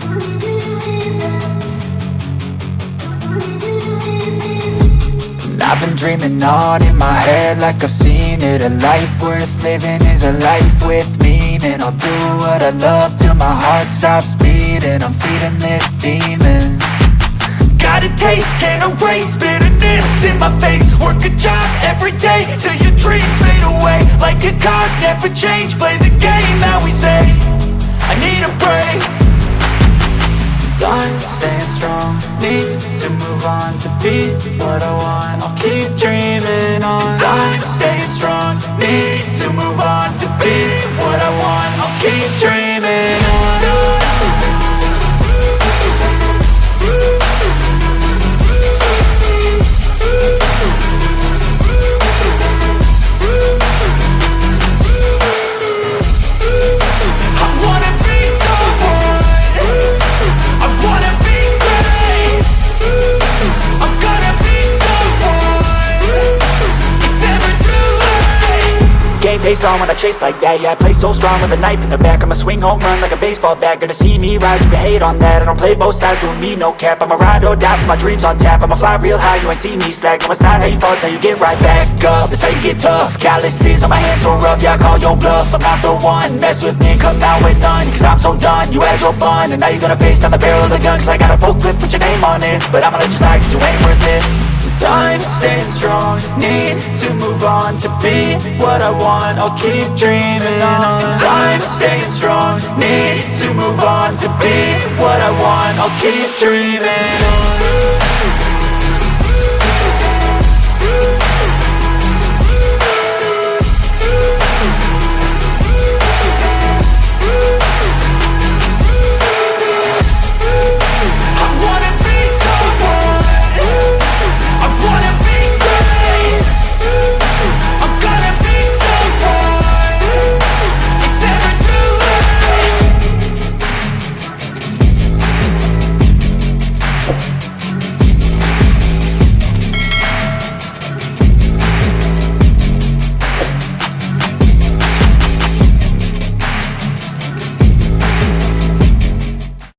And I've been dreaming on in my head like I've seen it. A life worth living is a life with meaning. I'll do what I love till my heart stops beating. I'm feeding this demon. Got a taste, can't erase bitterness in my face. Work a job every day till your dreams fade away. Like a card, never change, play the game that we say. I need a break. I'm staying strong, need to move on to be what I want. I'll keep dreaming on. I'm staying strong, need to move on to be what I want. I'll keep dreaming on. Face on when I chase like that. Yeah, I play so strong with a knife in the back. I'ma swing home run like a baseball bat. Gonna see me rise if you hate on that. I don't play both sides, doing me no cap. I'ma ride or die for my dreams on tap. I'ma fly real high, you ain't see me slack. No, it's not how you fall, it's how you get right back up. That's how you get tough. Calluses on my hands so rough, yeah, I call your bluff. I'm not the one, mess with me, come out with none. Cause I'm so done, you had your fun. And now you're gonna face down the barrel of the gun. Cause I got a full clip, put your name on it. But I'ma let you slide cause you ain't worth it. I'm staying strong, need to move on to be what I want. I'll keep dreaming on. I'm staying strong, need to move on to be what I want. I'll keep dreaming on.